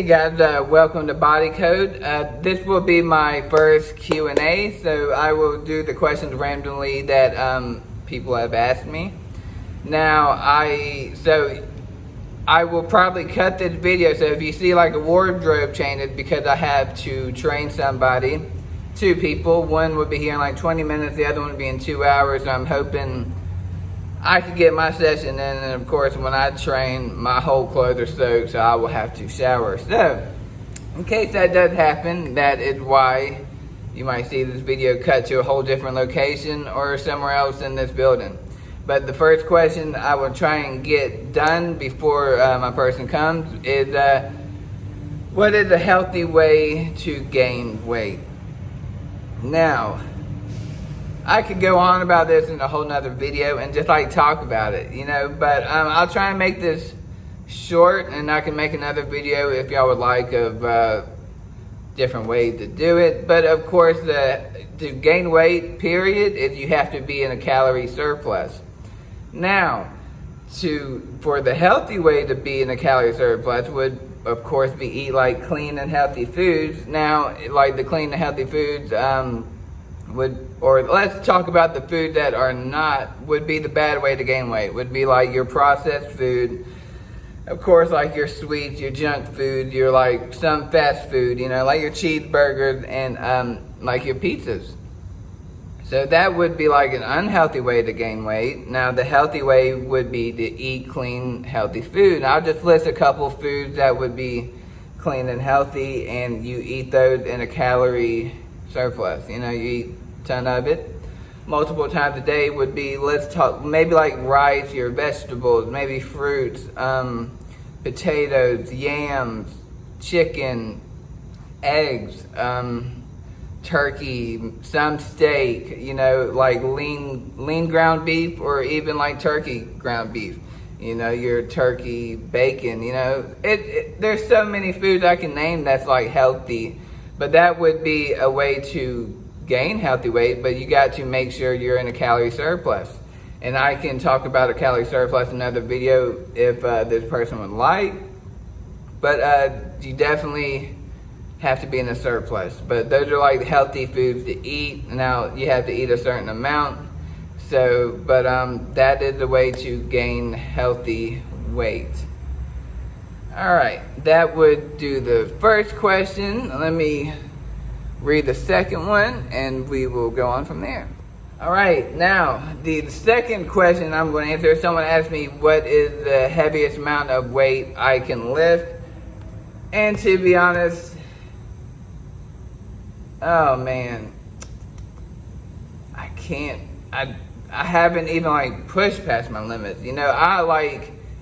Hey guys, welcome to Body Code. This will be my first Q&A, so I will do the questions randomly that people have asked me. Now, I will probably cut this video, so if you see like a wardrobe change, it's because I have to train somebody, 2 people. One would be here in like 20 minutes, the other one would be in 2 hours. So I'm hoping I could get my session in, and of course when I train, my whole clothes are soaked, so I will have to shower. So, in case that does happen, that is why you might see this video cut to a whole different location or somewhere else in this building. But the first question I will try and get done before my person comes is, what is a healthy way to gain weight? Now, I could go on about this in a whole nother video and just like talk about it, you know, but I'll try and make this short, and I can make another video if y'all would like of different ways to do it. But of course, to gain weight, period, is you have to be in a calorie surplus. Now, for the healthy way to be in a calorie surplus would of course be eat like clean and healthy foods. Now, like the clean and healthy foods, or let's talk about the food that would be the bad way to gain weight, would be like your processed food. Of course, like your sweets, your junk food, your like some fast food, you know, like your cheeseburgers and like your pizzas. So that would be like an unhealthy way to gain weight. Now the healthy way would be to eat clean, healthy food. And I'll just list a couple of foods that would be clean and healthy, and you eat those in a calorie surplus. You know, you eat a ton of it multiple times a day. Would be, let's talk maybe like rice, your vegetables, maybe fruits, potatoes, yams, chicken, eggs, turkey, some steak, you know, like lean ground beef, or even like turkey ground beef, you know, your turkey bacon, you know, there's so many foods I can name that's like healthy. But that would be a way to gain healthy weight, but you got to make sure you're in a calorie surplus. And I can talk about a calorie surplus in another video if this person would like. But you definitely have to be in a surplus. But those are like healthy foods to eat. Now, you have to eat a certain amount. So, but that is the way to gain healthy weight. All right, that would do the first question. Let me read the second one, and we will go on from there. All right, now, the second question I'm going to answer, someone asked me what is the heaviest amount of weight I can lift. And to be honest, oh man, I can't, I haven't even like pushed past my limits. You know,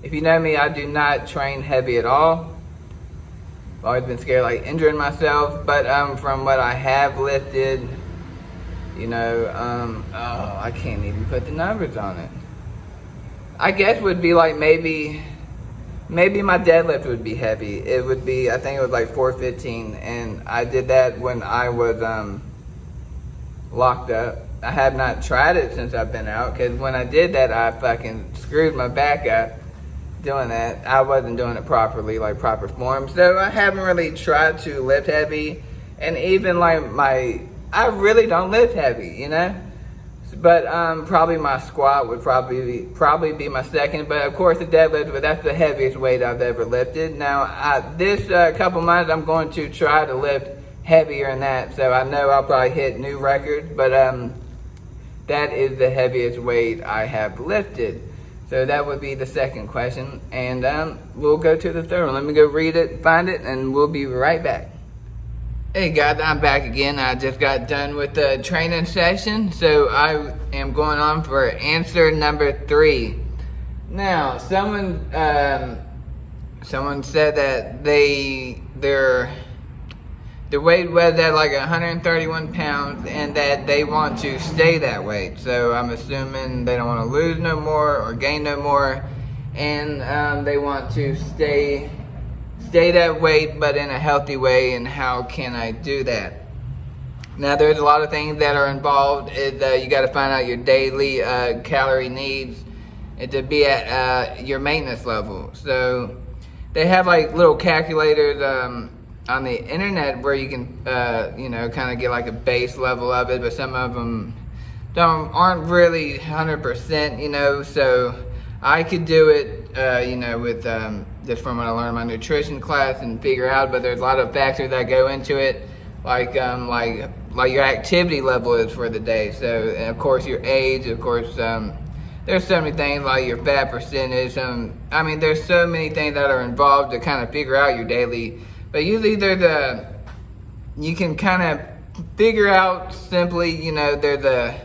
if you know me, I do not train heavy at all. I've always been scared like injuring myself, but from what I have lifted, you know, I can't even put the numbers on it. I guess would be like maybe my deadlift would be heavy. It would be, I think it was like 415, and I did that when I was locked up. I have not tried it since I've been out, because when I did that, I fucking screwed my back up doing that. I wasn't doing it properly, like proper form. So I haven't really tried to lift heavy, and even like I really don't lift heavy, you know. But probably my squat would probably be my second. But of course the deadlift, but that's the heaviest weight I've ever lifted. Now this couple months I'm going to try to lift heavier than that. So I know I'll probably hit new records, but that is the heaviest weight I have lifted. So that would be the second question, and we'll go to the third one. Let me go read it, find it, and we'll be right back. Hey guys, I'm back again. I just got done with the training session, so I am going on for answer number 3. Now, someone said that their weight was at like 131 pounds, and that they want to stay that weight. So I'm assuming they don't want to lose no more or gain no more, and they want to stay that weight, but in a healthy way. And how can I do that? Now, there's a lot of things that are involved. You got to find out your daily calorie needs and to be at your maintenance level. So they have like little calculators on the internet where you can, kind of get like a base level of it, but some of them aren't really 100%, so I could do it, with just from what I learned in my nutrition class and figure out, but there's a lot of factors that go into it, like your activity level is for the day. So, and of course, your age, of course, there's so many things like your fat percentage. There's so many things that are involved to kind of figure out your daily. But usually you can kind of figure out simply, there's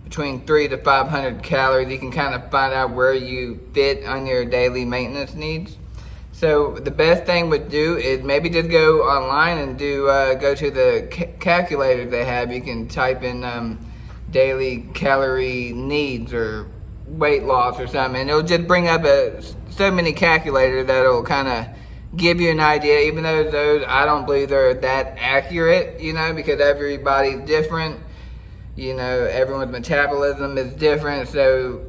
between 300 to 500 calories. You can kind of find out where you fit on your daily maintenance needs. So the best thing would do is maybe just go online and go to the calculator they have. You can type in daily calorie needs or weight loss or something, and it'll just bring up so many calculators that'll kind of give you an idea, even though those, I don't believe they're that accurate, because everybody's different. Everyone's metabolism is different, so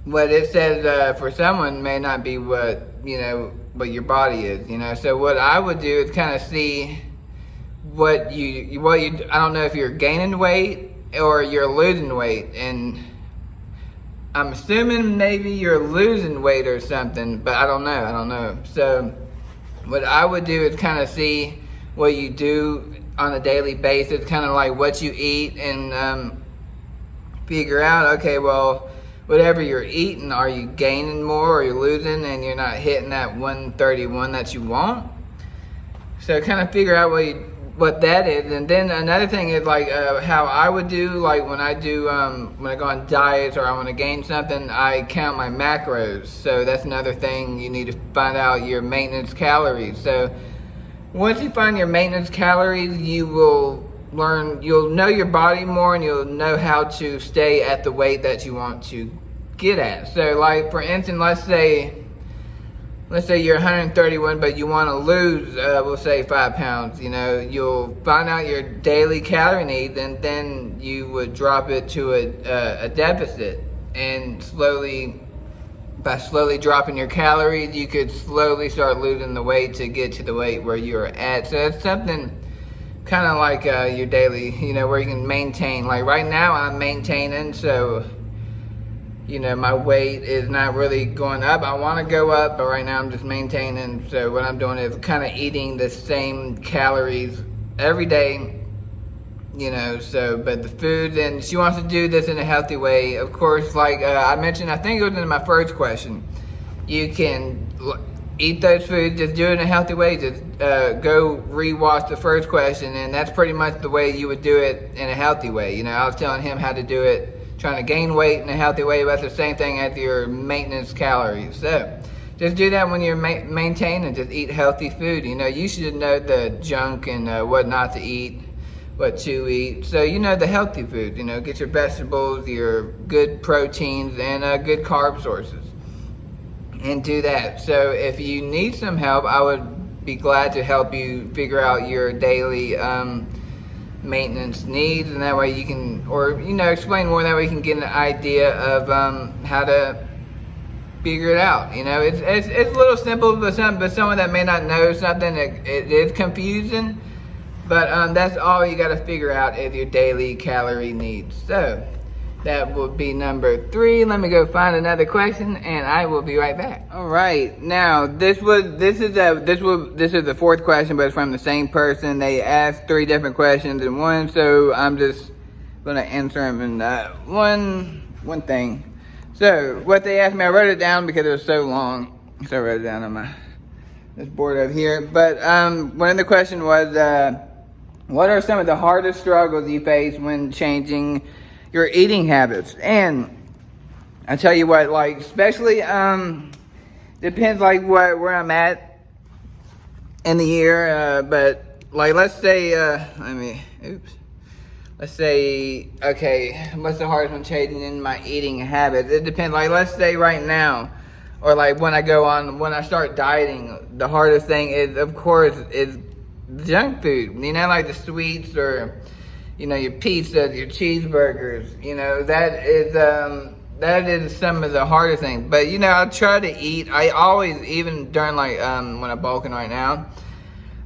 what it says for someone may not be what your body is, So what I would do is kind of see what you I don't know if you're gaining weight or you're losing weight, and I'm assuming maybe you're losing weight or something, but I don't know. So what I would do is kind of see what you do on a daily basis, kind of like what you eat, and figure out, okay, well, whatever you're eating, are you gaining more or you're losing and you're not hitting that 131 that you want? So kind of figure out what that is. And then another thing is like how I would do, like when I go on diets or I want to gain something, I count my macros. So that's another thing, you need to find out your maintenance calories. So once you find your maintenance calories, you'll know your body more, and you'll know how to stay at the weight that you want to get at. So like for instance, let's say you're 131, but you want to lose, we'll say 5 pounds. You'll find out your daily calorie needs, and then you would drop it to a deficit. And by slowly dropping your calories, you could slowly start losing the weight to get to the weight where you're at. So it's something kind of like your daily, where you can maintain. Like right now, I'm maintaining, so my weight is not really going up. I want to go up, but right now I'm just maintaining. So what I'm doing is kind of eating the same calories every day, but the food, and she wants to do this in a healthy way. Of course, like I mentioned, I think it was in my first question, you can eat those foods, just do it in a healthy way. Just go rewatch the first question, and that's pretty much the way you would do it in a healthy way. I was telling him how to do it, trying to gain weight in a healthy way, but that's the same thing as your maintenance calories. So just do that when you're maintaining, just eat healthy food. You should know the junk and what not to eat, what to eat. So the healthy food, get your vegetables, your good proteins, and good carb sources, and do that. So if you need some help, I would be glad to help you figure out your daily maintenance needs, and that way you can, or explain more, that way you can get an idea of how to figure it out. It's a little simple, but someone that may not know something, it is confusing, but that's all you got to figure out is your daily calorie needs. So that will be number 3. Let me go find another question, and I will be right back. All right, now this is the 4th question, but it's from the same person. They asked 3 different questions in one, so I'm just gonna answer them in one thing. So what they asked me, I wrote it down because it was so long, so I wrote it down on this board over here. But one of the questions was, what are some of the hardest struggles you face when changing your eating habits? And I tell you what, like, especially depends like where I'm at in the year, but like let's say okay, what's the hardest one changing in my eating habits? It depends. Like let's say right now, or like when I start dieting, the hardest thing is, of course, is junk food, like the sweets, or your pizzas, your cheeseburgers, that is that is some of the hardest things. But you know, I try to eat. I always, even during like when I'm bulking right now,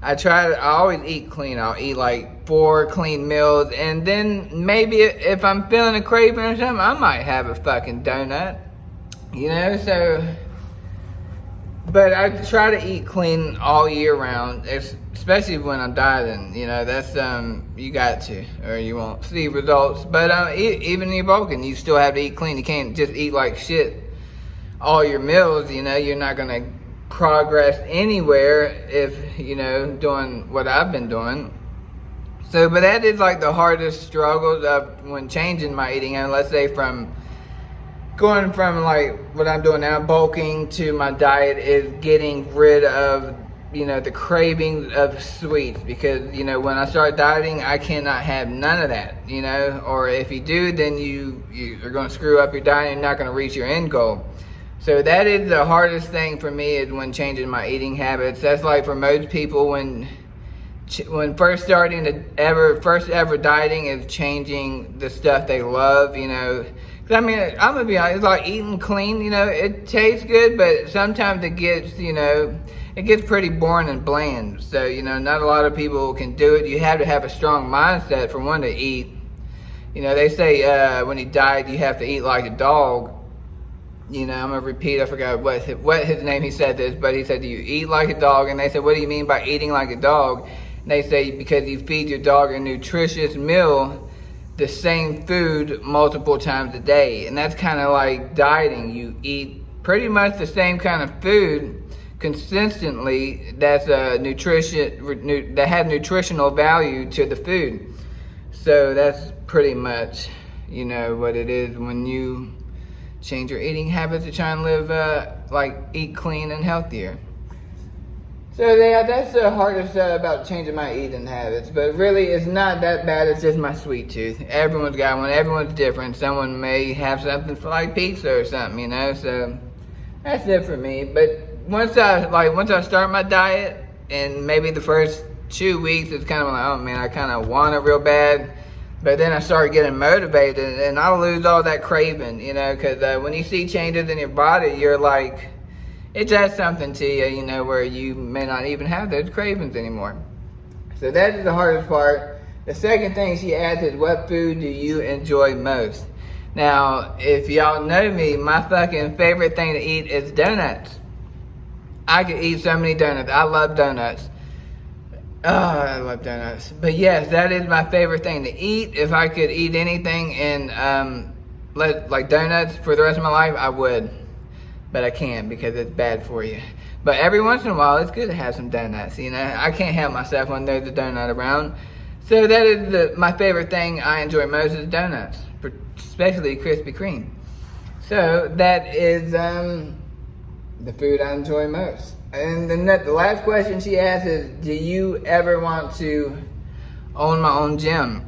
I always eat clean. I'll eat like 4 clean meals, and then maybe if I'm feeling a craving or something, I might have a fucking donut. You know, so. But I try to eat clean all year round, especially when I'm dieting. You know, that's you got to, or you won't see results. But even in your bulking, you still have to eat clean. You can't just eat like shit all your meals. You know, you're not gonna progress anywhere if you know doing what I've been doing. So, but that is like the hardest struggles of when changing my eating. And let's say going from like what I'm doing now, bulking, to my diet is getting rid of, you know, the cravings of sweets. Because, you know, when I start dieting, I cannot have none of that, you know. Or if you do, then you are going to screw up your diet and you're not going to reach your end goal. So that is the hardest thing for me, is when changing my eating habits. That's like for most people when first ever dieting is changing the stuff they love, you know. I mean, I'm gonna be honest, it's like eating clean, you know, it tastes good, but sometimes it gets, you know, it gets pretty boring and bland. So, you know, not a lot of people can do it. You have to have a strong mindset for one to eat. You know, they say when he died, you have to eat like a dog. You know, I'm gonna repeat, I forgot what his name, he said this, but he said, do you eat like a dog? And they said, what do you mean by eating like a dog? And they say, because you feed your dog a nutritious meal, the same food multiple times a day. And that's kind of like dieting. You eat pretty much the same kind of food consistently that has nutritional value to the food. So that's pretty much, you know, what it is when you change your eating habits to try and live eat clean and healthier. So yeah, that's the hardest about changing my eating habits. But really, it's not that bad. It's just my sweet tooth. Everyone's got one. Everyone's different. Someone may have something for like pizza or something, you know. So that's it for me. But once I start my diet, and maybe the first 2 weeks, it's kind of like, oh man, I kind of want it real bad. But then I start getting motivated, and I'll lose all that craving, you know. Because when you see changes in your body, you're like, it does something to you, you know, where you may not even have those cravings anymore. So that is the hardest part. The second thing she asked is, what food do you enjoy most? Now, if y'all know me, my fucking favorite thing to eat is donuts. I could eat so many donuts. I love donuts. Oh, I love donuts. But yes, that is my favorite thing to eat. If I could eat anything and like donuts for the rest of my life, I would. But I can't, because it's bad for you. But every once in a while, it's good to have some donuts, you know. I can't help myself when there's a donut around. So that is my favorite thing I enjoy most is donuts, especially Krispy Kreme. So that is the food I enjoy most. And then the last question she asked is, do you ever want to own my own gym?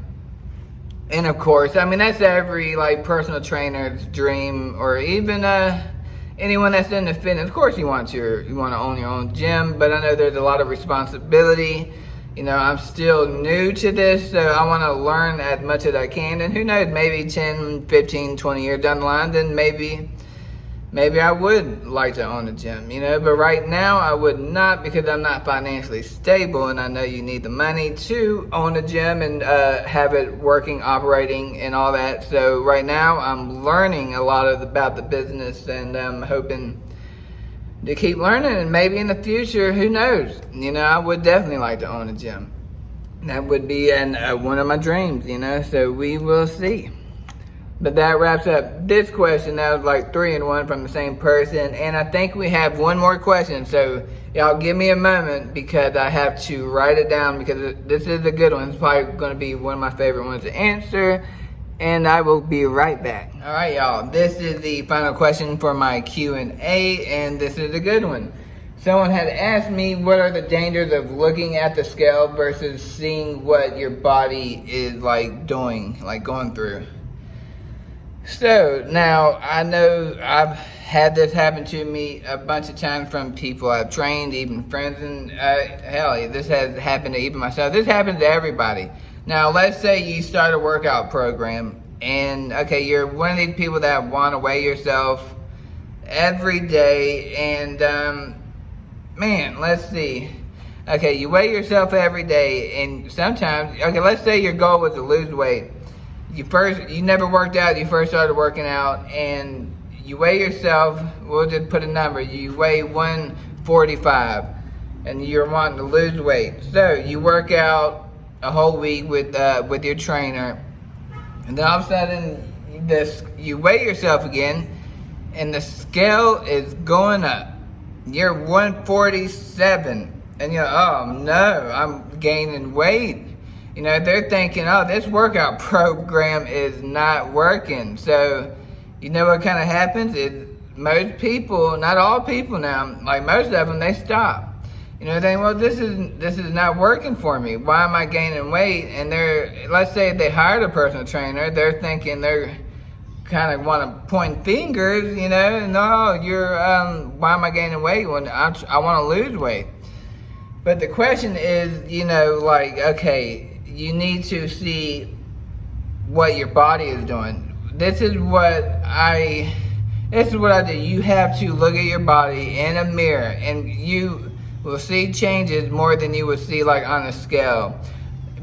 And of course, I mean, that's every like personal trainer's dream, or even anyone that's in the fitness. Of course you want to own your own gym, but I know there's a lot of responsibility. You know, I'm still new to this, so I want to learn as much as I can. And who knows, maybe 10, 15, 20 years down the line, then maybe I would like to own a gym, you know. But right now, I would not, because I'm not financially stable, and I know you need the money to own a gym and have it working, operating, and all that. So right now, I'm learning a lot about the business, and I'm hoping to keep learning. And maybe in the future, who knows? You know, I would definitely like to own a gym. That would be one of my dreams, you know. So we will see. But that wraps up this question. That was like 3 in 1 from the same person. And I think we have one more question. So y'all give me a moment, because I have to write it down, because this is a good one. It's probably going to be one of my favorite ones to answer. And I will be right back. All right, y'all. This is the final question for my Q&A, and this is a good one. Someone had asked me, what are the dangers of looking at the scale versus seeing what your body is like doing, like going through? So now, I know I've had this happen to me a bunch of times from people I've trained, even friends, and hell, this has happened to even myself. This happens to everybody. Now, let's say you start a workout program and okay, you're one of these people that want to weigh yourself every day, and man, let's see. Okay, you weigh yourself every day, and sometimes, okay, let's say your goal was to lose weight. You never worked out, you first started working out, and you weigh yourself, we'll just put a number, you weigh 145, and you're wanting to lose weight. So you work out a whole week with your trainer, and then all of a sudden you weigh yourself again, and the scale is going up. You're 147. And you're, oh no, I'm gaining weight. You know, they're thinking, oh, this workout program is not working. So, you know what kind of happens is most people, not all people now, like most of them, they stop. You know, they think, well, this is not working for me. Why am I gaining weight? And let's say they hired a personal trainer, they're thinking they're kind of want to point fingers, you know, no, why am I gaining weight when I want to lose weight? But the question is, you know, like, okay, you need to see what your body is doing. This is what I do. You have to look at your body in a mirror, and you will see changes more than you would see like on a scale.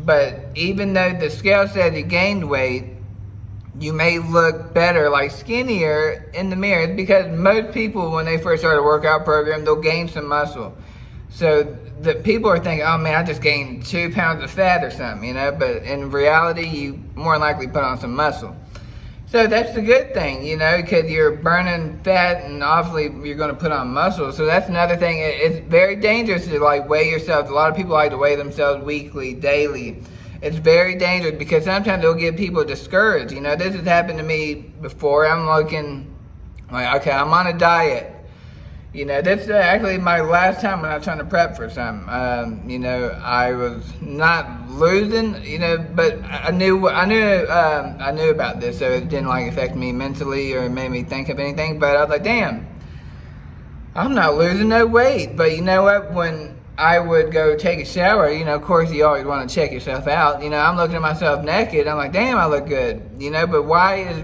But even though the scale says you gained weight, you may look better, like skinnier in the mirror, because most people, when they first start a workout program, they'll gain some muscle. So the people are thinking, oh man, I just gained 2 pounds of fat or something, you know, but in reality, you more than likely put on some muscle. So that's the good thing, you know, because you're burning fat and obviously you're going to put on muscle. So that's another thing. It's very dangerous to like weigh yourself. A lot of people like to weigh themselves weekly, daily. It's very dangerous because sometimes it'll get people discouraged. You know, this has happened to me before. I'm looking like, okay, I'm on a diet. You know, this is actually my last time when I was trying to prep for something. You know, I was not losing, you know, but I knew about this, so it didn't like affect me mentally or made me think of anything. But I was like, damn, I'm not losing no weight. But you know what? When I would go take a shower, you know, of course you always want to check yourself out. You know, I'm looking at myself naked. I'm like, damn, I look good. You know, but why is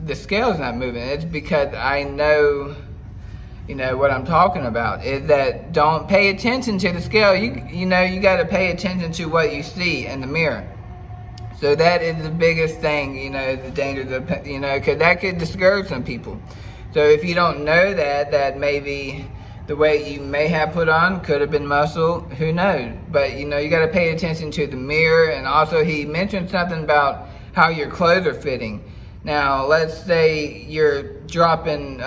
the scale's not moving? It's because I know. You know, what I'm talking about is that don't pay attention to the scale. You know, you got to pay attention to what you see in the mirror. So that is the biggest thing, you know, the danger of, you know, because that could discourage some people. So if you don't know that maybe the weight you may have put on could have been muscle, who knows? But, you know, you got to pay attention to the mirror. And also he mentioned something about how your clothes are fitting. Now, let's say you're dropping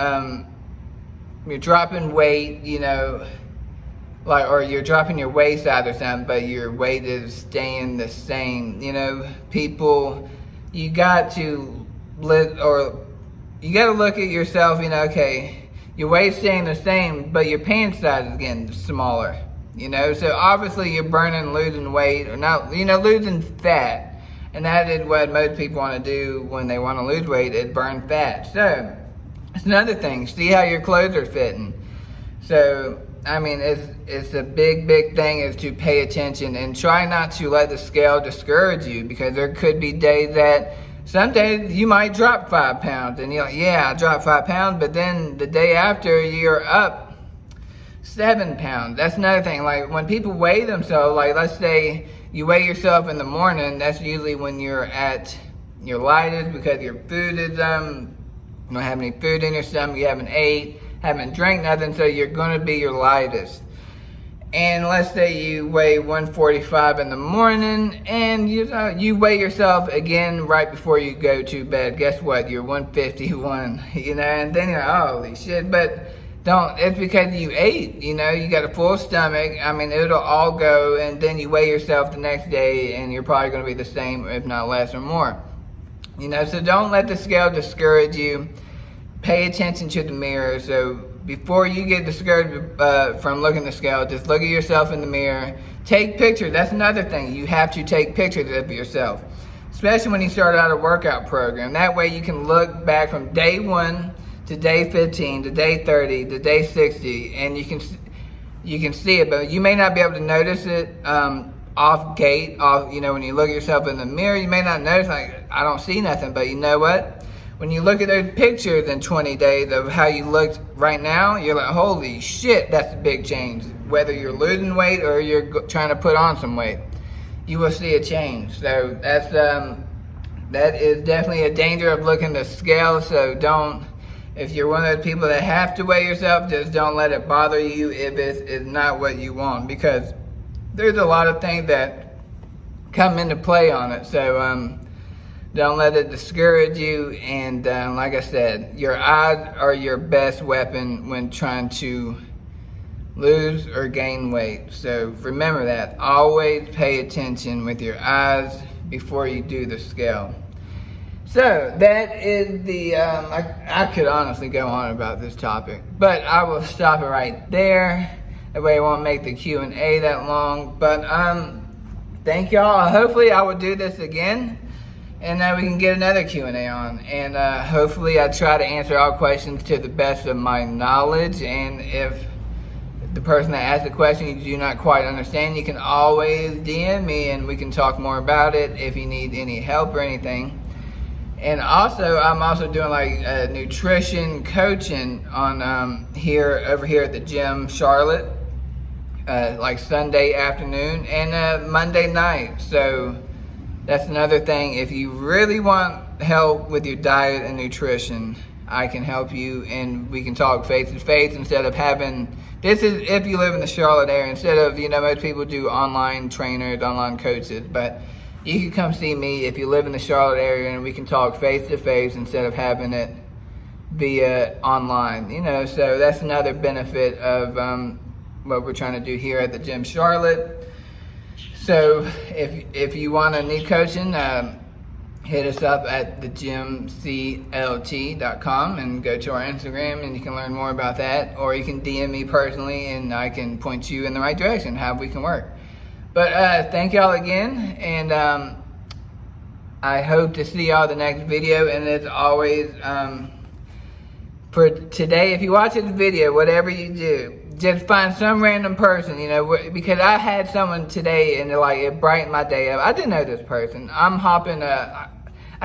weight, you know, like, or you're dropping your waist out or something, but your weight is staying the same. You know, people, you got to look at yourself, you know, okay, your weight's staying the same, but your pants size is getting smaller, you know, so obviously you're losing weight, or not, you know, losing fat, and that is what most people want to do when they want to lose weight, is burn fat. So it's another thing. See how your clothes are fitting. So, I mean, it's a big thing is to pay attention and try not to let the scale discourage you, because there could be days that some days you might drop 5 pounds and you're like, yeah, I dropped 5 pounds, but then the day after you're up 7 pounds. That's another thing. Like when people weigh themselves, like let's say you weigh yourself in the morning, that's usually when you're at your lightest because your food is you don't have any food in your stomach, you haven't ate, haven't drank nothing, so you're going to be your lightest. And let's say you weigh 145 in the morning, and you weigh yourself again right before you go to bed. Guess what? You're 151, you know, and then you're like, holy shit. But it's because you ate, you know, you got a full stomach. I mean, it'll all go, and then you weigh yourself the next day, and you're probably going to be the same, if not less or more. You know, so don't let the scale discourage you. Pay attention to the mirror. So before you get discouraged from looking at the scale, just look at yourself in the mirror. Take pictures. That's another thing. You have to take pictures of yourself, especially when you start out a workout program. That way you can look back from day 1 to day 15 to day 30 to day 60, and you can see it, but you may not be able to notice it off gait, off, you know, when you look at yourself in the mirror, you may not notice, like, I don't see nothing, but you know what? When you look at those pictures in 20 days of how you looked right now, you're like, holy shit, that's a big change. Whether you're losing weight or you're trying to put on some weight, you will see a change. So that's that is definitely a danger of looking at the scale. So don't, if you're one of those people that have to weigh yourself, just don't let it bother you if it's not what you want, because there's a lot of things that come into play on it. So don't let it discourage you. And like I said, your eyes are your best weapon when trying to lose or gain weight. So remember that. Always pay attention with your eyes before you do the scale. So that is the, I could honestly go on about this topic, but I will stop it right there. That way I won't make the Q&A that long. But thank y'all. Hopefully I will do this again, and then we can get another Q&A on. And hopefully I try to answer all questions to the best of my knowledge. And if the person that asked the question you do not quite understand, you can always DM me and we can talk more about it if you need any help or anything. And also, I'm also doing like nutrition coaching on over here at the gym, Charlotte, like Sunday afternoon and Monday night. So that's another thing. If you really want help with your diet and nutrition, I can help you, and we can talk face to face instead of having. This is if you live in the Charlotte area, instead of, you know, most people do online trainers, online coaches, but you can come see me if you live in the Charlotte area, and we can talk face to face instead of having it via online, you know. So that's another benefit of what we're trying to do here at the gym Charlotte. So if you want to need coaching, hit us up at thegymclt.com and go to our Instagram, and you can learn more about that, or you can DM me personally and I can point you in the right direction, how we can work. But thank y'all again, and I hope to see y'all the next video. And as always, for today, if you watch this video, whatever you do, just find some random person, you know, because I had someone today and it brightened my day up. I didn't know this person. I'm hopping, I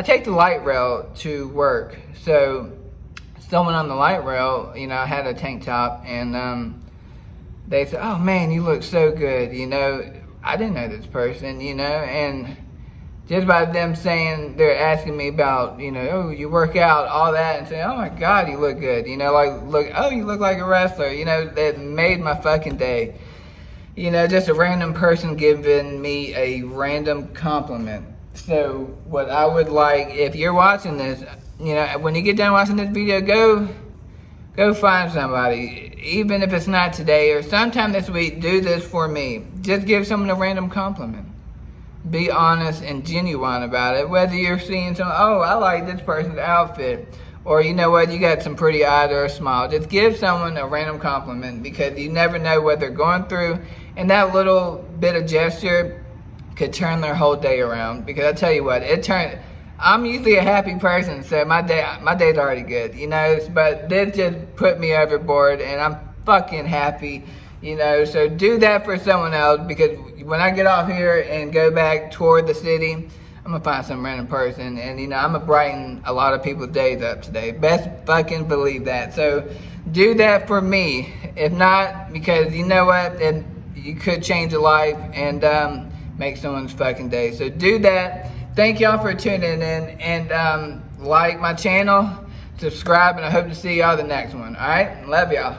take the light rail to work. So someone on the light rail, you know, I had a tank top, and they said, oh man, you look so good, you know. I didn't know this person, you know, and just by them saying, they're asking me about, you know, oh, you work out, all that, and saying, oh my God, you look good, you know, like, look, oh, you look like a wrestler, you know, that made my fucking day. You know, just a random person giving me a random compliment. So what I would like, if you're watching this, you know, when you get done watching this video, go find somebody, even if it's not today or sometime this week. Do this for me. Just give someone a random compliment. Be honest and genuine about it. Whether you're seeing some, oh, I like this person's outfit, or you know what, you got some pretty eyes or a smile. Just give someone a random compliment, because you never know what they're going through, and that little bit of gesture could turn their whole day around. Because I tell you what, I'm usually a happy person, so my day's already good, you know, but this just put me overboard, and I'm fucking happy, you know. So do that for someone else, because when I get off here and go back toward the city, I'm gonna find some random person, and you know, I'm gonna brighten a lot of people's days up today. Best fucking believe that. So do that for me. If not, because you know what, you could change a life and make someone's fucking day. So do that. Thank y'all for tuning in, and like my channel, subscribe, and I hope to see y'all the next one. All right, love y'all.